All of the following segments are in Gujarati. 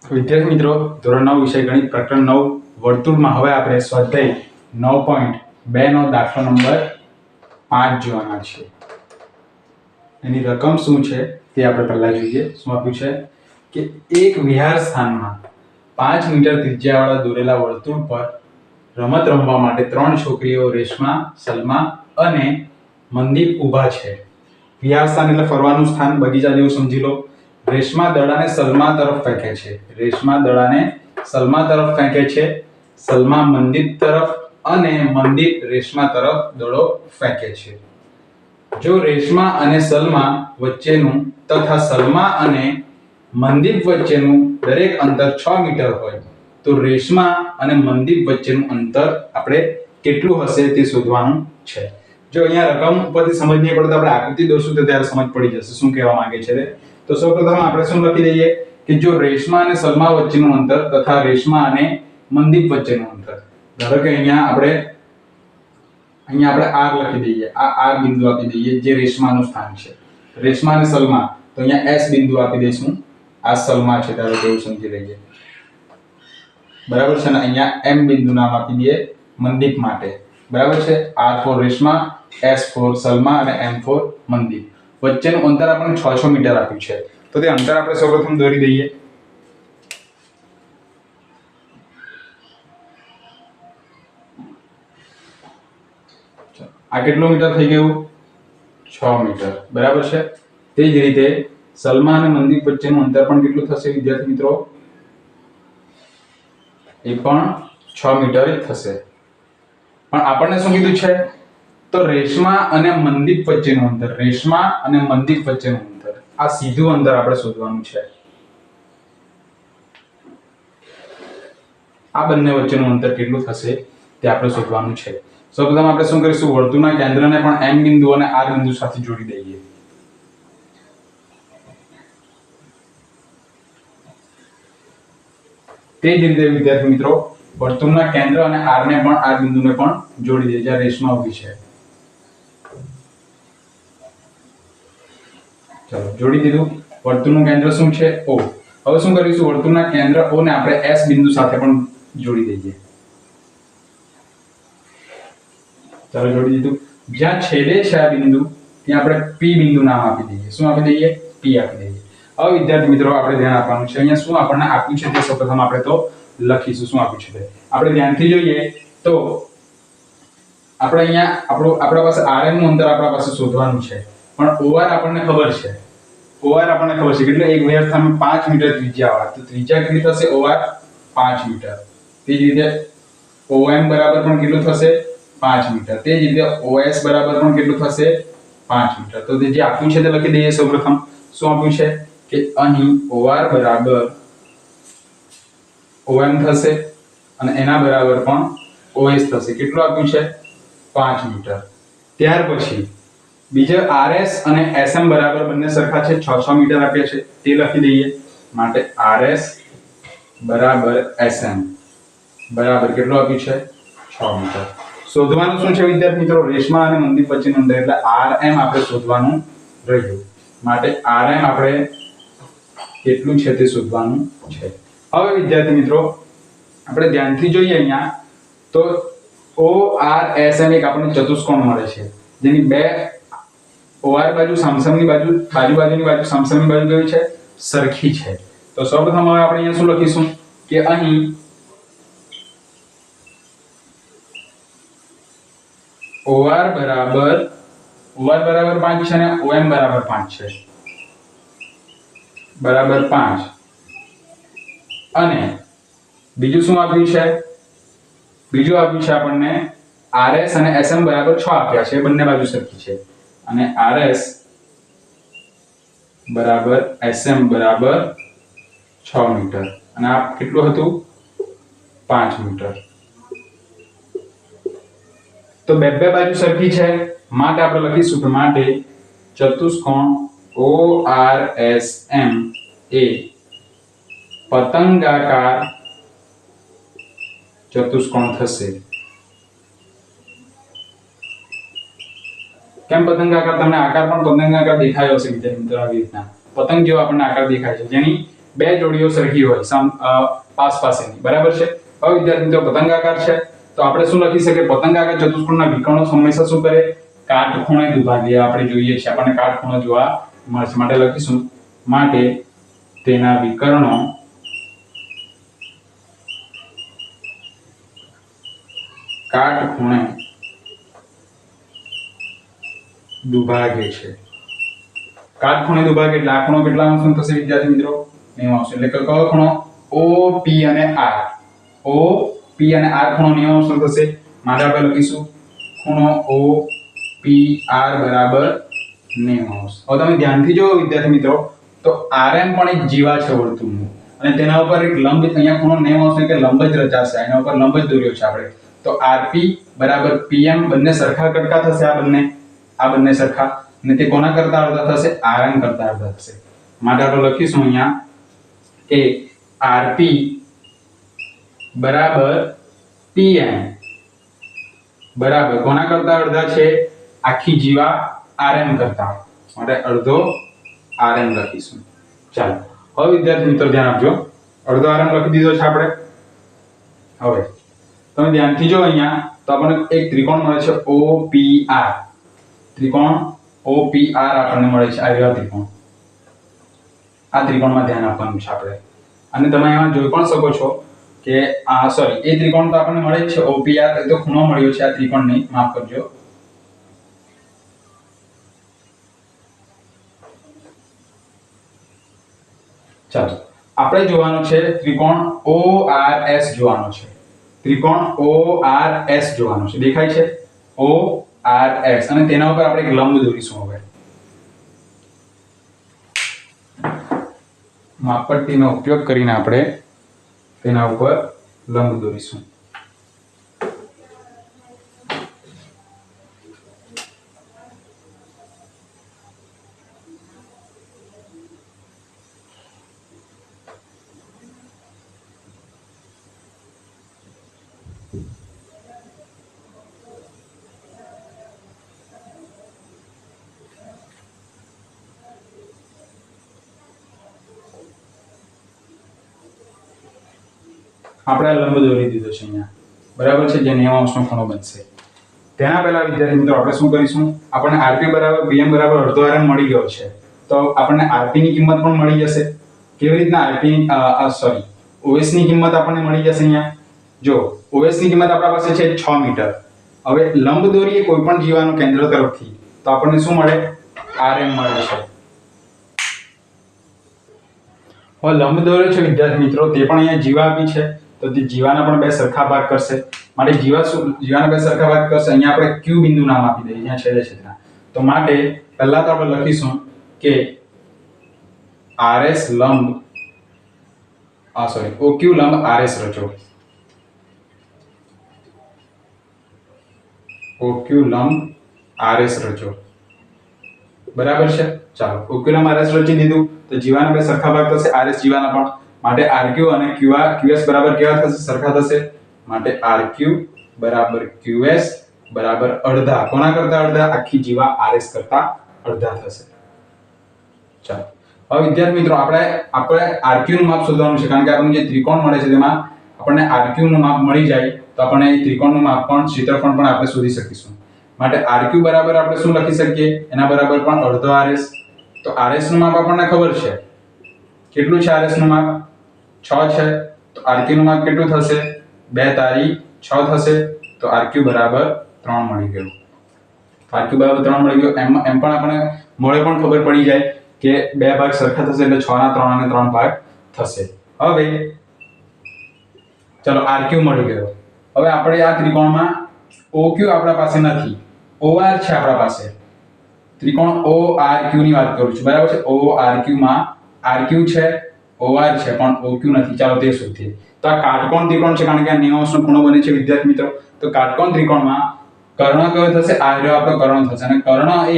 વિદ્યાર્થી મિત્રો, ધોરણ 9 વિષય ગણિત પ્રકરણ 9 વર્તુળમાં હવે આપણે સ્વાધ્યાય 9.2 નો દાખલો નંબર 5 જોવાના છે. એની રકમ શું છે તે આપણે પહેલા જોઈએ. શું આપ્યું છે કે એક વિહાર સ્થાનમાં 5 મીટર ત્રિજ્યાવાળા દોરેલા વર્તુળ પર રમત રમવા માટે 3 છોકરીઓ રેશમા, સલમા અને મનદીપ ઊભા છે. વિહાર સ્થાન એટલે ફરવાનું સ્થાન, બગીચા જેવું સમજી લો. રેશમા દડાને સલમા તરફ ફેંકે છે. રેશમા દડાને સલમા તરફ ફેંકે છે. સલમા મનદીપ તરફ અને મનદીપ રેશમા તરફ દડો ફેંકે છે. જો રેશમા અને સલમા વચ્ચેનું તથા સલમા અને મનદીપ વચ્ચેનું દરેક અંતર 6 મીટર હોય તો રેશમા અને મનદીપ વચ્ચેનું અંતર આપણે કેટલું હશે તે શોધવાનું છે. જો અહીંયા રકમ ઉપરથી સમજ નહીં પડે તો આપણે આકૃતિ દોરશું તો ત્યારે સમજ પડી જશે શું કહેવા માંગે છે. તો સૌપ્રથમ આપણે શું લખી દઈએ કે જો રેશમા અને સલમા વચ્ચેનું અંતર તથા રેશમા અને મનદીપ વચ્ચેનું અંતર, ધારો કે અહીંયા આપણે R લખી દઈએ. આ R બિંદુ આપી દઈએ જે રેશમાનું સ્થાન છે. રેશમા અને સલમા તો અહીંયા S બિંદુ આપી દઈશું. આ સલમા છે ધારો કે એવું સમજી લઈએ. બરાબર છે ને. અહીંયા M બિંદુ નામ આપી દઈએ મનદીપ માટે. બરાબર છે. R for Reshma, S for સલમા અને M for મનદીપ. વચ્ચેનું અંતર આપણને 6 મીટર આપ્યું છે. તો તે અંતર આપણે સૌપ્રથમ દોરી દઈએ. આ કેટલું મીટર થઈ ગયું? 6 મીટર. બરાબર છે. તે જ રીતે સલમા અને મનદીપ વચ્ચેનું અંતર પણ કેટલું થશે વિદ્યાર્થી મિત્રો? એ પણ 6 મીટર જ થશે. પણ આપણને શું કીધું છે? તો રેશમા અને મનદીપ વચ્ચેનું અંતર, રેશમા અને મનદીપ વચ્ચેનું અંતર, આ સીધું અંતર આપણે શોધવાનું છે. આ બંને વચ્ચેનું અંતર કેટલું થશે તે આપણે શોધવાનું છે. સૌપ્રથમ આપણે શું કરીશું? વર્તુળના કેન્દ્રને પણ M બિંદુ અને R બિંદુ સાથે જોડી દઈએ. તે જ રીતે વિદ્યાર્થી મિત્રો, વર્તુળના કેન્દ્ર અને R ને પણ R બિંદુને પણ જોડી દઈએ જ્યાં રેશમા ઊભી છે. ચલો જોડી દીધું. વર્તુળનું કેન્દ્ર શું છે? O. હવે શું કરીશું? વર્તુળના કેન્દ્ર O ને આપણે S બિંદુ સાથે પણ જોડી દઈએ. ચાલો જોડી દીધું. જ્યાં છેદે છે આ બિંદુ ત્યાં આપણે P બિંદુ નામ આપી દઈએ. શું આપી દઈએ? P આપી દઈએ. હવે વિદ્યાર્થી મિત્રો આપણે ધ્યાન આપવાનું છે. અહીંયા શું આપણને આપ્યું છે તે સૌપ્રથમ આપણે તો લખીશું. શું આપ્યું છે તે આપણે ધ્યાનથી જોઈએ તો આપણે અહીંયા આપણા પાસે RM નું અંતર આપણા પાસે શોધવાનું છે. પણ OR આપણને ખબર છે. OR આપણને ખબર છે એટલે એક વ્યવસ્થામાં 5 મીટર ત્રિજ્યા વાળા. તો ત્રિજ્યા કેટલી થશે? OR 5 metre. તે જ રીતે OM બરાબર પણ કેટલું થશે? 5 મીટર. તે જ રીતે OS બરાબર પણ કેટલું થશે? 5 મીટર. તો જે આપ્યું છે તે લખી દઈએ. સૌપ્રથમ શું આપ્યું છે કે અહીં OR બરાબર OM થશે અને એના બરાબર પણ OS થશે. કેટલું આપ્યું છે? 5 મીટર. ત્યાર પછી બીજા RS અને SM બરાબર બંને સરખા છે, 6 મીટર આપ્યા છે તે લખી દઈએ. માટે RS બરાબર SM બરાબર કેટલું આપ્યું છે? 6 મીટર. શોધવાનું શું છે વિદ્યાર્થી મિત્રો? રેશમા અને મનદીપ વચ્ચેનું અંતર એટલે RM આપણે શોધવાનું રહ્યું. માટે RM આપણે કેટલું છે તે શોધવાનું છે. હવે વિદ્યાર્થી મિત્રો આપણે ધ્યાનથી જોઈએ અહીંયા તો ORSM એક આપણને ચતુષ્કોણ મળે છે જેની બે OR બાજુ સમસમની બાજુ, બાજુની બાજુ સમસમની બાજુ કેવી છે? સરખી છે. તો સૌપ્રથમ હવે આપણે અહીંયા શું લખીશું કે અહીં OR બરાબર 5 છે અને OM બરાબર 5 છે. બરાબર 5. અને બીજું શું આપ્યું છે? બીજું આપ્યું છે આપણને RS અને SM બરાબર 6 આપ્યા છે. બંને બાજુ સરખી છે. અને RS બરાબર SM બરાબર 6 મીટર. અને આ કેટલું હતું? 5 મીટર. તો બે બાજુ સરખી છે માટે આપણે લખીશું કે માટે ચતુષ્કોણ ORSM એ પતંગાકાર ચતુષ્કોણ થશે. કેમ પતંગાકાર? તમને આકાર પણ પતંગાકાર દેખાયો હશે વિદ્યાર્થી મિત્રો. આવી રીતના પતંગ જેવો આપણને આકાર દેખાય છે જેની બે જોડીઓ સરખી હોય પાસ પાસેની, બરાબર છે। હવે વિદ્યાર્થી મિત્રો પતંગાકાર છે તો આપણે શું લખી શકીએ? પતંગાકાર ચતુષ્કોણના વિકર્ણો હંમેશા શું કરે? કાટખૂણે દુભાગે। આપણે જોઈએ છે, આપણને કાટખૂણો જોવા મળશે, માટે લખીશું માટે તેના વિકર્ણો કાટખૂણે દુભાગે છે। કાટખૂણે દુભાગે એટલે આ ખૂણો કેટલા અંશનો થશે વિદ્યાર્થી મિત્રો? 90 અંશ। એટલે કે કયો ખૂણો? O P અને R, O P અને R ખૂણો 90 અંશનો થશે, માટે આપણે લખીશું ખૂણો O P R બરાબર 90 અંશ। હવે તમે ધ્યાનથી જો વિદ્યાર્થી મિત્રો, તો RM પણ એક જીવા છે વર્તુળનું, અને તેના ઉપર એક લંબ, અહીંયા ખૂણો 90 અંશ એટલે લંબ જ રચાશે, એના ઉપર લંબ જ દોર્યો છે આપણે। તો RP બરાબર PM, બંને સરખા કટકા થશે, આ બંને સરખા, અને તે કોના કરતા અડધા થશે? RM કરતા અડધા થશે, માટે આપણે લખીશું અહીંયા કે RP બરાબર PM બરાબર કોના કરતા અડધા છે? આખી જીવા RM કરતા, માટે અડધો RM લખીશું। ચાલો હવે વિદ્યાર્થી મિત્રો ધ્યાન આપજો, અડધો RM લખી દીધો છે આપણે। હવે તમે ધ્યાનથી જો અહીંયા, તો આપણને એક ત્રિકોણ મળે છે OPR, ત્રિકોણ OPR આપણને મળે છે, આ રહ્યો ત્રિકોણ। આ ત્રિકોણમાં ધ્યાન આપવાનું છે આપણે, અને તમે અહીંયા જોઈ પણ શકો છો કે આ સોરી એ ત્રિકોણ તો આપણને મળે જ છે OPR, એ તો ખૂણો મળ્યો છે, આ ત્રિકોણ નહીં, માફ કરજો। ચાલો આપણે જોવાનો છે ત્રિકોણ ORS જોવાનો છે, ત્રિકોણ ORS જોવાનો છે, દેખાય છે ORS, અને તેના ઉપર આપણે એક લંબ દોરીશું। હવે માપપટ્ટીનો ઉપયોગ કરીને આપણે તેના ઉપર લંબ દોરીશું। આપણે લંબ દોરી દીધો છે અહીંયા, બરાબર છે, જે 90 અંશનો ખૂણો બનશે। તેના પહેલા વિદ્યાર્થી મિત્રો આપણે શું કરીશું? આપણને RP બરાબર PM બરાબર અડધો RM મળી ગયો છે, તો આપણને RP ની કિંમત પણ મળી જશે। કેવી રીતના? RP સોરી OS ની કિંમત આપણને મળી જશે। અહીંયા જો OS ની કિંમત આપણા પાસે છે 6 મીટર। હવે લંબ દોરીએ કોઈ પણ જીવાનું કેન્દ્ર તરફથી, તો આપણને શું મળે? RM મળે છે। હવે લંબ દોર્યો છે વિદ્યાર્થી મિત્રો, તે પણ અહીંયા જીવા આપી છે, તો તે જીવાના પણ બે સરખા ભાગ કરશે, માટે જીવાના બે સરખા ભાગ કરશે। અહીંયા આપણે Q બિંદુ નામ આપી દઈએ, અહીંયા છેડે છે ત્યાં, તો માટે પહેલા તો આપણે લખીશું કે RS લંબ OQ લંબ RS રચો, OQ લંબ RS રચો, બરાબર છે। ચાલો OQ લંબ RS રચી દીધું, તો જીવાના બે સરખા ભાગ થશે, RS જીવાના પણ, માટે RQ અને QS બરાબર કેવા થશે? સરખા થશે, માટે RQ બરાબર QS બરાબર અડધા, કોના કરતા અડધા? આખી જીવા RS કરતા અડધા થશે। ચાલો હવે વિદ્યાર્થી મિત્રો આપણે RQ નું માપ શોધવાનું છે, કારણ કે આપણને જે ત્રિકોણ મળે છે તેમાં આપણને RQ નું માપ મળી જાય તો આપણને એ ત્રિકોણનું માપ પણ, ક્ષેત્રફળ પણ આપણે શોધી શકીશું। માટે RQ બરાબર આપણે શું લખી શકીએ? એના બરાબર પણ અડધો RS। તો RS નું માપ આપણને ખબર છે, કેટલું છે RS નું માપ? 6 છે, તો RQ નું માપ કેટલું થશે? 2 તારી 6 થશે, તો RQ બરાબર 3 મળી ગયું। RQ બરાબર 3 મળી ગયો, એમ પણ આપણે મોડે પણ ખબર પડી જાય કે બે ભાગ સરખા થશે એટલે 6 ના 3 અને 3 ભાગ થશે। હવે ચલો RQ મળી ગયો। હવે આપણે આ ત્રિકોણમાં OQ આપણા પાસે નથી, OR છે આપણા પાસે। ત્રિકોણ ORQ ની વાત કરું છું, બરાબર છે। ORQ માં RQ છે, OR છે, પણ OQ નથી। ચાલો તે શોધીએ। તો આ કાટકોણ ત્રિકોણ છે, કારણ કે આ 90 અંશનો ખૂણો બને છે વિદ્યાર્થી મિત્રો। તો કાટકોણ ત્રિકોણમાં કર્ણ કયો થશે? આ રહ્યો આપણો કર્ણ થશે, અને કર્ણ એ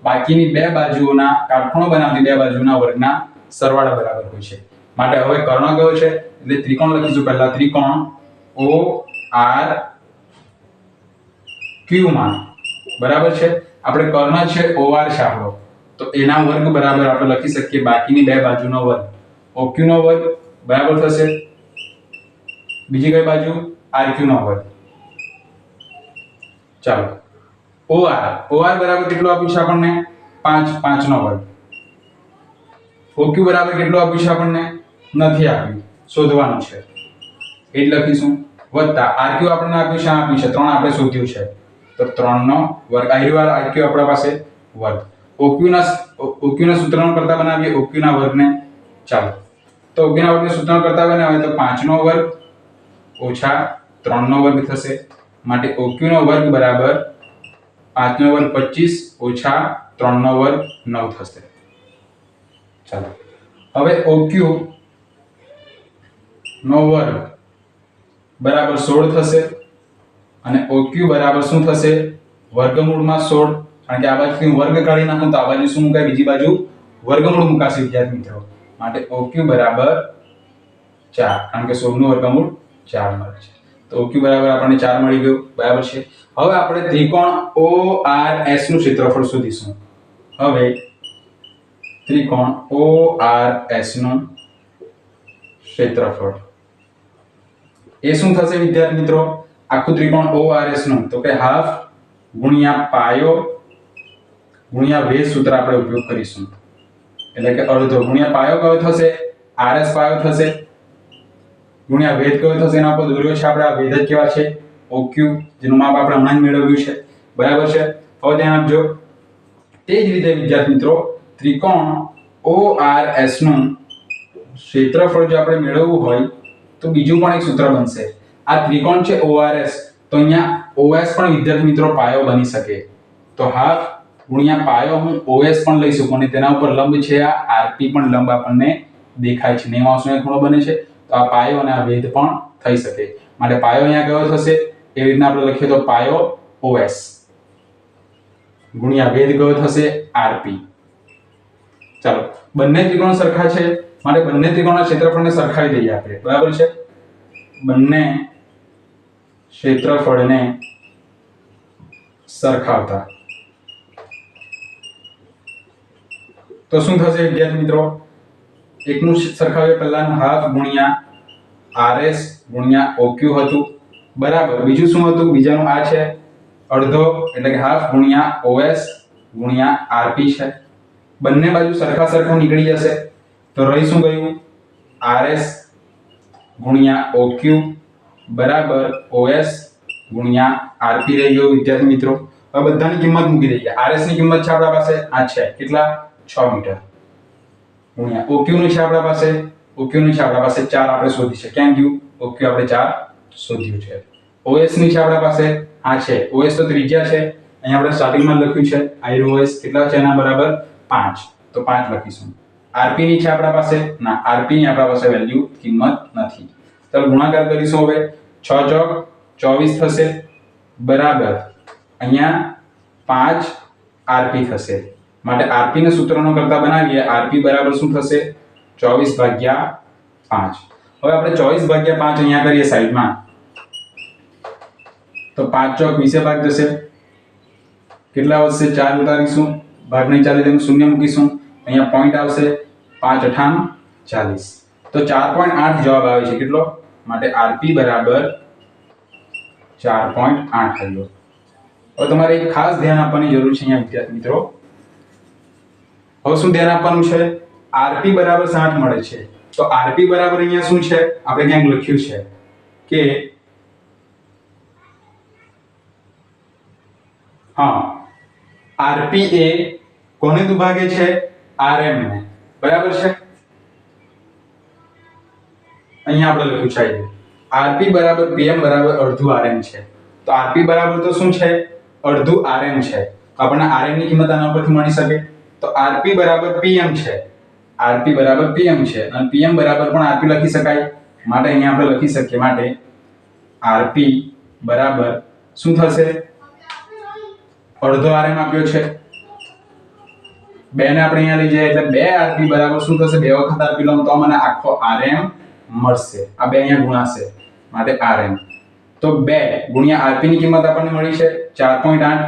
બાકીની બે બાજુઓના, કાટખૂણો બનાવતી બે બાજુના વર્ગના સરવાળા બરાબર હોય છે। માટે હવે કર્ણ કયો છે? એટલે ત્રિકોણ લખીશું પહેલા, ત્રિકોણ ORQ માં, બરાબર છે। આપણે કર્ણ છે OR છે આપણો, તો એના વર્ગ બરાબર આપણે લખી શકીએ બાકીની બે બાજુનો વર્ગ, OQ નો વર્ગ બરાબર થશે બીજી કઈ બાજુ RQ નો વર્ગ. ચાલો OR બરાબર કેટલું આપ્યું છે આપણને 5 નો વર્ગ. OQ બરાબર કેટલું આપ્યું છે આપણને નથી આપ્યું, શોધવાનું છે એટલે લખીશું વત્તા RQ આપણને આપ્યું છે 3 આપણે શોધ્યું છે તો 3 નો વર્ગ. આયરવાર RQ આપણા પાસે વર્ગ. OQ ના સૂત્રનો કરતા બનાવીએ OQ ના વર્ગને. ચાલો તો OQ ના વર્ગને સૂત્રનો કરતા બનાવીએ તો 5 નો વર્ગ ઓછા 3 નો વર્ગ થશે. માટે OQ નો વર્ગ બરાબર 5 નો વર્ગ 25 ઓછા 3 નો વર્ગ 9 થશે. ચાલો હવે OQ નો વર્ગ બરાબર 16 થશે અને OQ બરાબર શું થશે વર્ગમૂળમાં 16. કારણ કે આ બાજુથી વર્ગ કાઢી નાખું તો આ બાજુ શું મુકાય બીજી બાજુ વર્ગમૂળ મુકાશે વિદ્યાર્થી મિત્રો. માટે OQ બરાબર 4 કારણ કે 16 નું વર્ગમૂળ 4 મળે છે. તો OQ બરાબર આપણને 4 મળી ગયું બરાબર છે. હવે આપણે ત્રિકોણ ORS નું ક્ષેત્રફળ શોધીશું. હવે ત્રિકોણ ORS નું ક્ષેત્રફળ એ શું થશે વિદ્યાર્થી મિત્રો આખું ત્રિકોણ ORS નું તો કે હાફ ગુણ્યા પાયો ગુણ્યા વેધ સૂત્ર આપણે ઉપયોગ કરીશું. એટલે કે અડધો ગુણ્યા પાયો કયો થશે RS પાયો થશે ગુણ્યા વેધ કયો થશે એના પર દોર્યો છે આપણે. આ વેધ જ કેવા છે OQ જેનું માપ આપણે હમણાં જ મેળવ્યું છે બરાબર છે. હવે ધ્યાન આપજો તે જ રીતે વિદ્યાર્થી મિત્રો ત્રિકોણ ORS નું ક્ષેત્રફળ જો આપણે મેળવવું હોય તો બીજું પણ એક સૂત્ર બનશે. આ ત્રિકોણ છે ORS તો અહીંયા OS પણ વિદ્યાર્થી મિત્રો પાયો બની શકે. તો હાફ ગુણ્યા પાયો હું OS પણ લઈ શકું અને તેના ઉપર લંબ છે આ RP પણ લંબ આપણને દેખાય છે 90° નો ખૂણો બને છે. તો આ પાયો અને આ વેધ પણ થઈ શકે. માટે પાયો અહીંયા કયો થશે એવી રીતના આપણે લખીએ તો પાયો OS ગુણ્યા વેધ કયો થશે RP. ચાલો બંને ત્રિકોણ સરખા છે માટે બંને ત્રિકોણના ક્ષેત્રફળને સરખાવી દઈએ આપણે બરાબર છે. બંને ક્ષેત્રફળને સરખાવતા તો શું થશે વિદ્યાર્થી મિત્રો એકનું સરખાવીએ પહેલાનું હાફ ગુણ્યા RS ગુણ્યા OQ હતું બરાબર. બીજું શું હતું બીજાનું આ છે અડધો એટલે કે હાફ ગુણ્યા OS ગુણ્યા RP છે. બંને બાજુ સરખા નીકળી જશે તો રહી શું ગયું RS ગુણ્યા OQ બરાબર OS ગુણ્યા RP રહી ગયું વિદ્યાર્થી મિત્રો. હવે બધાની કિંમત મૂકી દઈએ. RS ની કિંમત છે આપણા પાસે આ છે કેટલા 6 મીટર ગુણ્યા OQ નું છે આપણા પાસે 4 આપણે શોધી છે. ક્યાં ગયું OQ આપણે 4 શોધ્યું છે. OS ની છે આપણા પાસે આ છે OS તો ત્રિજ્યા છે અહીંયા આપણે સ્ટાર્ટિંગમાં લખ્યું છે OS કેટલા છે એના બરાબર 5 તો 5 લખીશું. RP ની છે આપણા પાસે ના RP ની આપણા પાસે વેલ્યુ કિંમત નથી. ચાલો ગુણાકાર કરીશું. હવે 6 ચોક 24 થશે બરાબર અહીંયા 5 RP થશે. માટે RP ના સૂત્રનો કરતા બનાવીએ RP બરાબર શું થશે 24/5. હવે આપણે 24/5 અહીંયા કરીએ સાઈડમાં તો 5 ચોક 20 ભાગ જશે કેટલા વધશે 4 ઉતારીશું ભાગ નહીં ચાલે તેમ શૂન્ય મૂકીશું અહીંયા પોઈન્ટ આવશે 5 × 8 = 40 તો 4.8 જવાબ આવે છે કેટલો માટે RP બરાબર 4.8 આવ્યો. હવે તમારે એક ખાસ ધ્યાન આપવાની જરૂર છે અહીંયા વિદ્યાર્થી મિત્રો. હવે શું ધ્યાન આપવાનું છે RP બરાબર 60 મળે છે તો RP બરાબર અહીંયા શું છે આપણે ક્યાંક લખ્યું છે કે હા RP એ કોને દુભાગે છે RM ને બરાબર છે. અહીંયા આપણે લખ્યું છે RP બરાબર PM બરાબર અડધું RM છે. તો RP બરાબર તો શું છે અડધું RM છે. આપણને RM ની કિંમત આના પરથી મળી શકે. તો RP બરાબર PM છે. RP બરાબર PM છે અને PM બરાબર પણ RP લખી શકાય. માટે અહીંયા આપણે લખી શકીએ માટે RP બરાબર શું થશે અડધો RM આપ્યો છે 2 ને આપણે અહીંયા લઈ જઈએ એટલે 2 RP બરાબર શું થશે 2 વખત RP લઉં તો મને આખો RM મળશે. આ 2 અહીંયા ગુણાશે માટે RM. તો 2 ગુણ્યા RP ની કિંમત આપણને મળી છે 4.8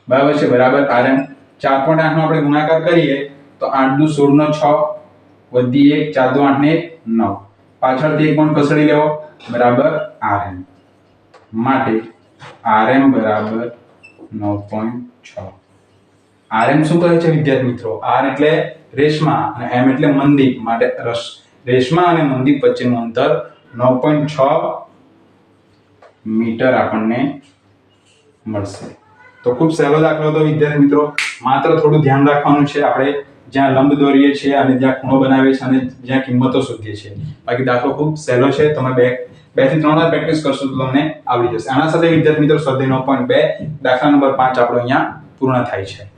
બરાબર છે બરાબર RM. 4.8 નો આપણે ગુણાકાર કરીએ તો 8 × 2 = 16 નો 6 વધી 1 4 2 8 ને 9 પાછળથી એક પોઈન્ટ ખસેડી લેવો બરાબર rm માટે rm બરાબર 9.6 rm શું કહે છે વિદ્યાર્થી મિત્રો r એટલે રેશમા અને m એટલે મંદીપ માટે રેશમા અને મંદીપ વચ્ચેનું અંતર 9.6 મીટર આપણને મળશે તો ખૂબ સહેલો દાખલો હતો વિદ્યાર્થી મિત્રો માત્ર થોડું ધ્યાન રાખવાનું છે આપણે જ્યાં લંબ દોરીએ છીએ અને જ્યાં ખૂણો બનાવીએ છીએ અને જ્યાં કિંમતો શોધીએ છીએ બાકી દાખલો ખૂબ સહેલો છે તમે બે થી 3 વાર પ્રેક્ટિસ કરશો તો તમને આવડી જશે આના સાથે વિદ્યાર્થી મિત્રો સ્વાધ્યાય 9.2 દાખલા નંબર 5 આપણો અહીંયા પૂર્ણ થાય છે